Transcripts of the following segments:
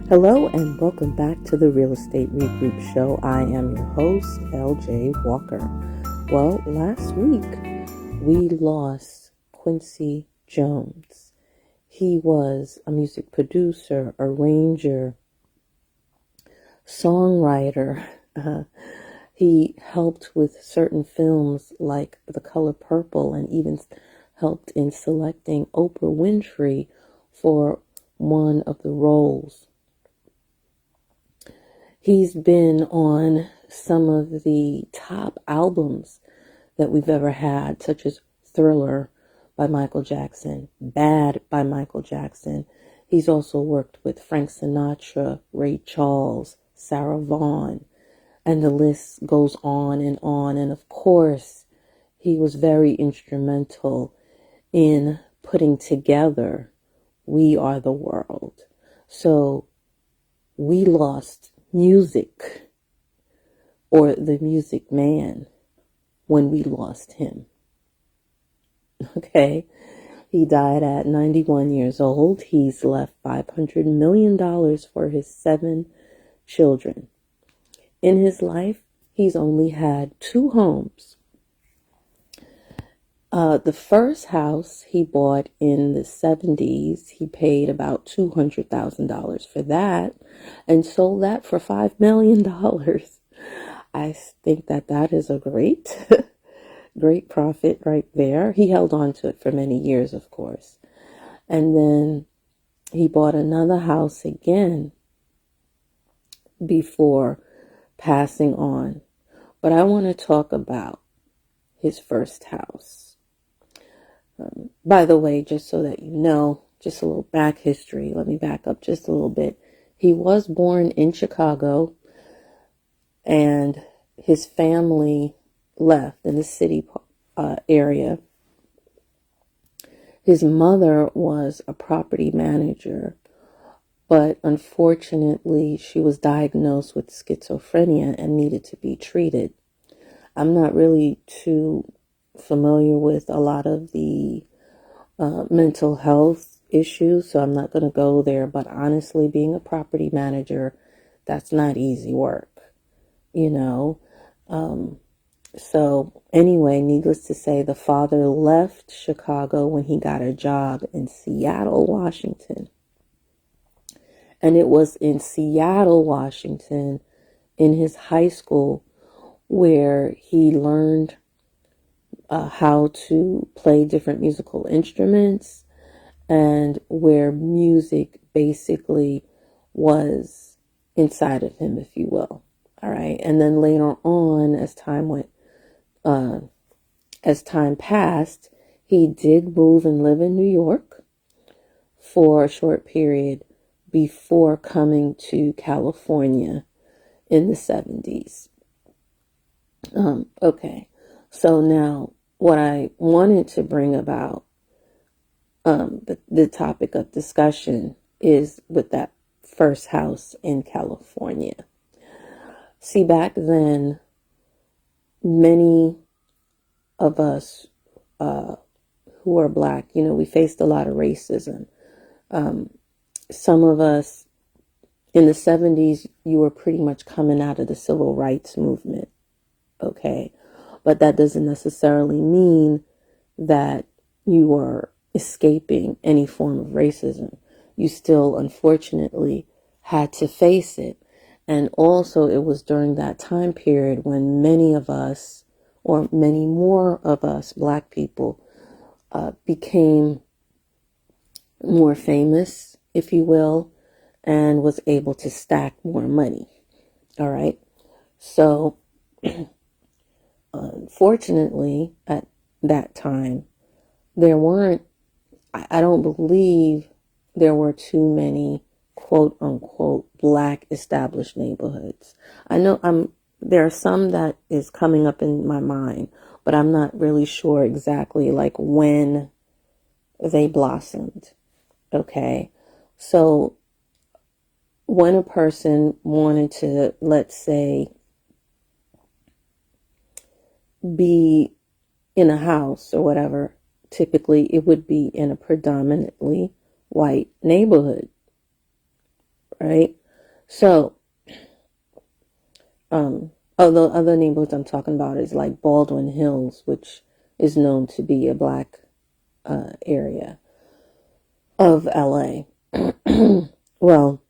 Hello and welcome back to the Real Estate Regroup Show. I am your host, LJ Walker. Well, last week we lost Quincy Jones. He was a music producer, arranger, songwriter. He helped with certain films like The Color Purple and even helped in selecting Oprah Winfrey for one of the roles. He's been on some of the top albums that we've ever had, such as Thriller by Michael Jackson, Bad by Michael Jackson. He's also worked with Frank Sinatra, Ray Charles, Sarah Vaughan, and the list goes on and on. And of course, he was very instrumental in putting together We Are the World. So we lost music, or the music man, when we lost him. Okay, he died at 91 years old. He's left $500 million for his 7 children. In his life, he's only had 2 homes. The first house he bought in the 70s, he paid about $200,000 for that and sold that for $5 million. I think that is a great profit right there. He held on to it for many years, of course. And then he bought another house again before passing on. But I want to talk about his first house. By the way, just so that you know, just a little back history. Let me back up just a little bit. He was born in Chicago, and his family left in the city area. His mother was a property manager, but unfortunately, she was diagnosed with schizophrenia and needed to be treated. I'm not really too familiar with a lot of the mental health issues, so I'm not going to go there. But honestly, being a property manager, that's not easy work, you know. So anyway, needless to say, the father left Chicago when he got a job in Seattle, Washington. And it was in Seattle, Washington, in his high school, where he learned how to play different musical instruments, and where music basically was inside of him, if you will. All right. And then later on, as time passed, he did move and live in New York for a short period before coming to California in the 70s. Okay. So now what I wanted to bring about the topic of discussion is with that first house in California. See, back then, many of us who are Black, we faced a lot of racism. Some of us in the 70s, you were pretty much coming out of the civil rights movement. Okay. But that doesn't necessarily mean that you are escaping any form of racism. You still, unfortunately, had to face it. And also, it was during that time period when many of us, or many more of us, Black people, became more famous, if you will, and was able to stack more money. All right. So unfortunately, at that time, I don't believe there were too many quote unquote Black established neighborhoods. I know there are some that is coming up in my mind, but I'm not really sure exactly like when they blossomed. Okay. So when a person wanted to, let's say, be in a house or whatever, typically it would be in a predominantly white neighborhood, right? So, the other neighborhoods I'm talking about is like Baldwin Hills, which is known to be a black area of LA. Well,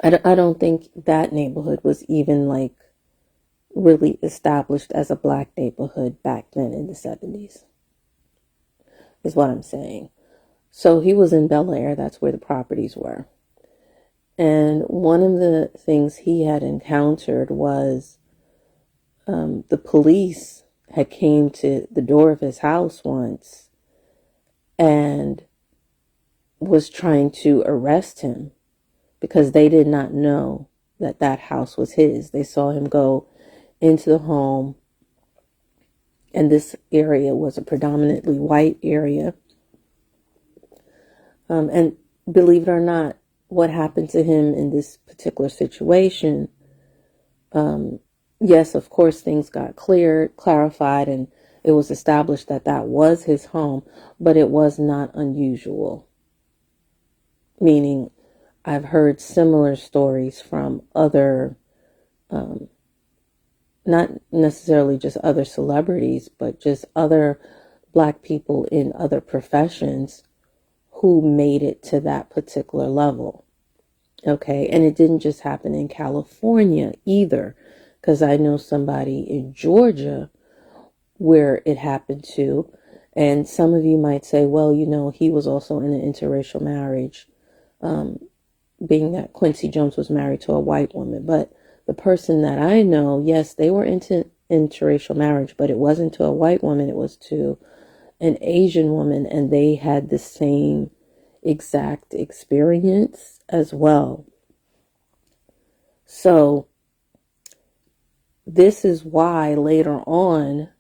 I don't think that neighborhood was even like really established as a black neighborhood back then in the 70s, is what I'm saying. So he was in Bel-Air, that's where the properties were. And one of the things he had encountered was the police had came to the door of his house once and was trying to arrest him because they did not know that that house was his. They saw him go into the home, and this area was a predominantly white area. And believe it or not, what happened to him in this particular situation, yes, of course, things got clarified, and it was established that that was his home, but it was not unusual. Meaning, I've heard similar stories from other, not necessarily just other celebrities, but just other black people in other professions who made it to that particular level. Okay. And it didn't just happen in California either, because I know somebody in Georgia where it happened to. And some of you might say, well, you know, he was also in an interracial marriage, being that Quincy Jones was married to a white woman. But the person that I know, yes, they were into interracial marriage, but it wasn't to a white woman, it was to an Asian woman, and they had the same exact experience as well. So this is why later on,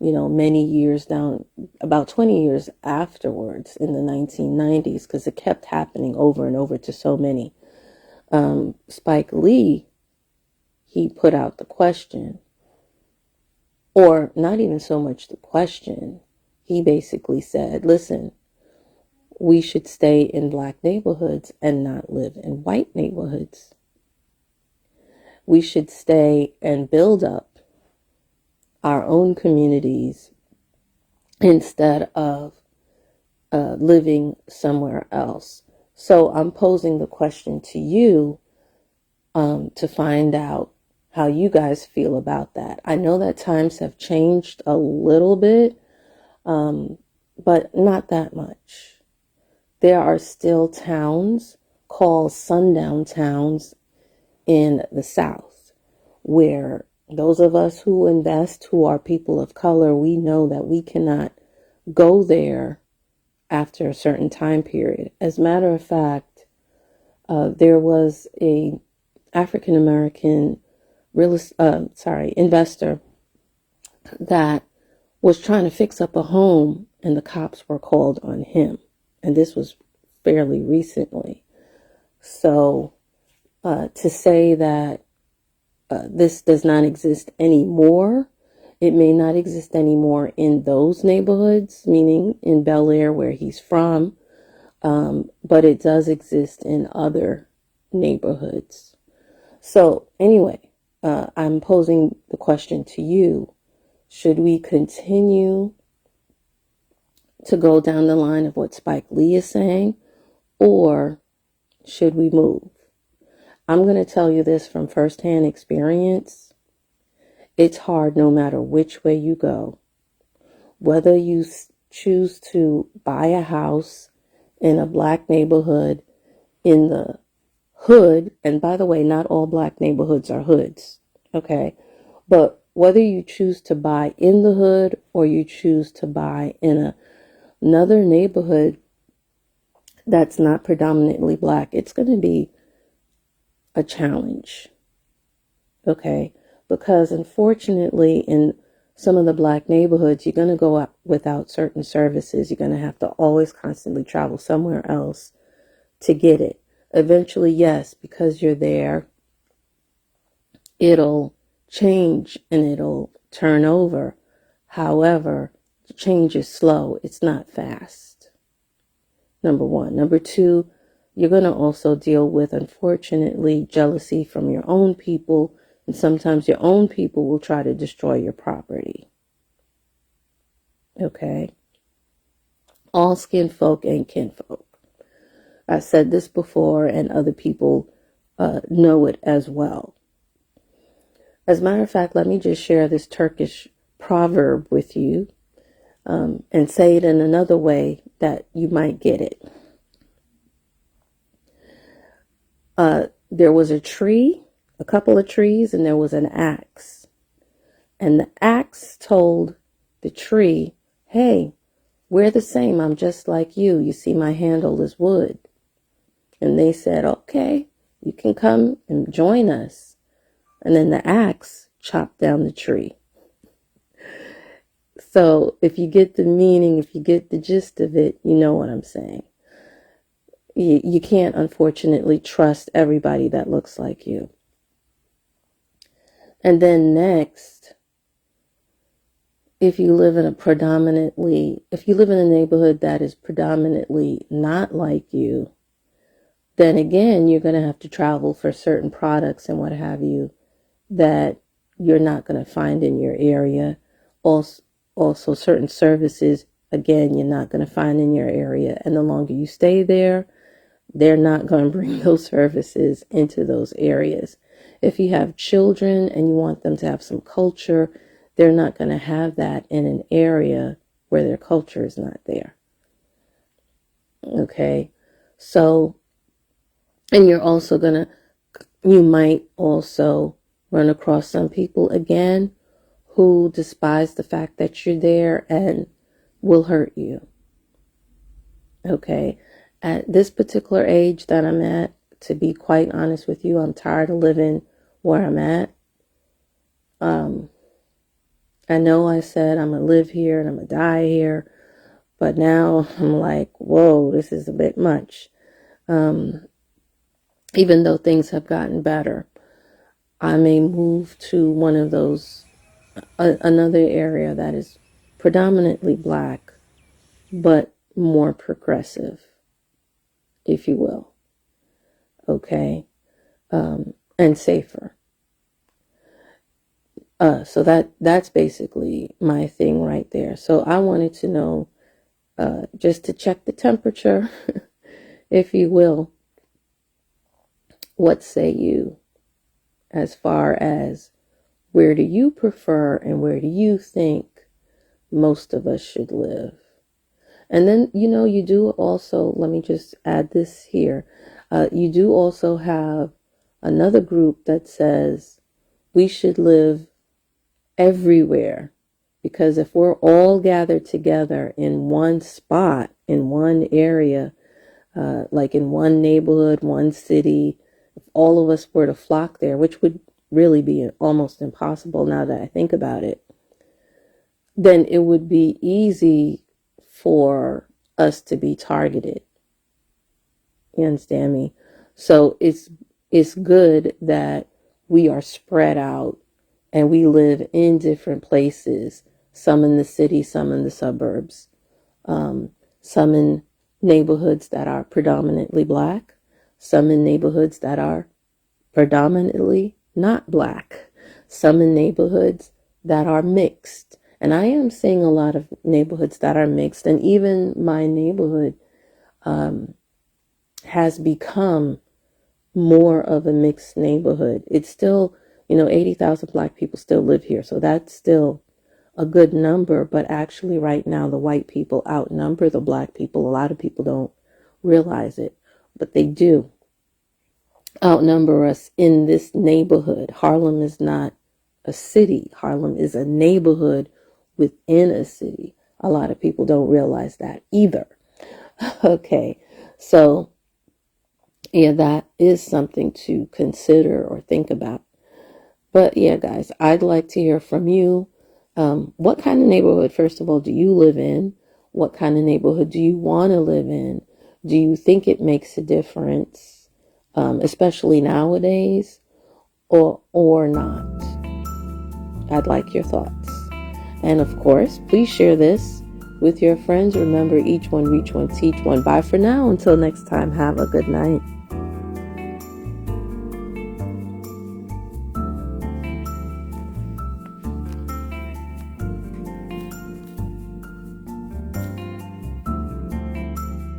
you know, many years down, about 20 years afterwards in the 1990s, because it kept happening over and over to so many, Spike Lee, he put out the question, or not even so much the question. He basically said, listen, we should stay in black neighborhoods and not live in white neighborhoods. We should stay and build up our own communities instead of living somewhere else. So I'm posing the question to you to find out how you guys feel about that. I know that times have changed a little bit, but not that much. There are still towns called sundown towns in the South, where those of us who invest, who are people of color, we know that we cannot go there after a certain time period. As a matter of fact, there was a African American investor that was trying to fix up a home, and the cops were called on him. And this was fairly recently. So to say that this does not exist anymore, it may not exist anymore in those neighborhoods, meaning in Bel-Air where he's from, but it does exist in other neighborhoods. So anyway, I'm posing the question to you. Should we continue to go down the line of what Spike Lee is saying, or should we move? I'm going to tell you this from firsthand experience. It's hard no matter which way you go. Whether you choose to buy a house in a black neighborhood in the hood, and by the way, not all black neighborhoods are hoods, okay? But whether you choose to buy in the hood or you choose to buy in another neighborhood that's not predominantly black, it's going to be a challenge, okay? Because unfortunately, in some of the black neighborhoods, you're going to go out without certain services. You're going to have to always constantly travel somewhere else to get it. Eventually, yes, because you're there, it'll change and it'll turn over. However, change is slow. It's not fast. Number one. Number two, you're going to also deal with, unfortunately, jealousy from your own people. And sometimes your own people will try to destroy your property. Okay? All skin folk ain't kinfolk. I said this before, and other people know it as well. As a matter of fact, let me just share this Turkish proverb with you, and say it in another way that you might get it. There was a tree, a couple of trees, and there was an axe. And the axe told the tree, hey, we're the same. I'm just like you. You see, my handle is wood. And they said, okay, you can come and join us. And then the axe chopped down the tree. So if you get the meaning, if you get the gist of it, you know what I'm saying. You can't, unfortunately, trust everybody that looks like you. And then next, if you live in a neighborhood that is predominantly not like you, then again, you're going to have to travel for certain products and what have you that you're not going to find in your area. Also certain services, again, you're not going to find in your area. And the longer you stay there, they're not going to bring those services into those areas. If you have children and you want them to have some culture, they're not going to have that in an area where their culture is not there. Okay? So, and you might also run across some people, again, who despise the fact that you're there and will hurt you. Okay? At this particular age that I'm at, to be quite honest with you, I'm tired of living where I'm at. I know I said I'm going to live here and I'm going to die here, but now I'm like, whoa, this is a bit much. Even though things have gotten better, I may move to one of those, another area that is predominantly black, but more progressive, if you will. Okay? And safer. So that's basically my thing right there. So I wanted to know, just to check the temperature, if you will, what say you as far as where do you prefer and where do you think most of us should live? And then, you do also, let me just add this here. You do also have another group that says we should live everywhere, because if we're all gathered together in one spot, in one area, like in one neighborhood, one city, if all of us were to flock there, which would really be almost impossible now that I think about it, then it would be easy for us to be targeted. You understand me? So it's good that we are spread out and we live in different places, some in the city, some in the suburbs, some in neighborhoods that are predominantly black, some in neighborhoods that are predominantly not black, some in neighborhoods that are mixed. And I am seeing a lot of neighborhoods that are mixed, and even my neighborhood has become more of a mixed neighborhood. It's still, 80,000 black people still live here. So that's still a good number. But actually right now, the white people outnumber the black people. A lot of people don't realize it, but they do outnumber us in this neighborhood. Harlem is not a city. Harlem is a neighborhood within a city. A lot of people don't realize that either. Okay. So yeah, that is something to consider or think about. But yeah, guys, I'd like to hear from you. What kind of neighborhood, first of all, do you live in? What kind of neighborhood do you want to live in? Do you think it makes a difference, especially nowadays, or not? I'd like your thoughts. And of course, please share this with your friends. Remember, each one, reach one, teach one. Bye for now. Until next time, have a good night.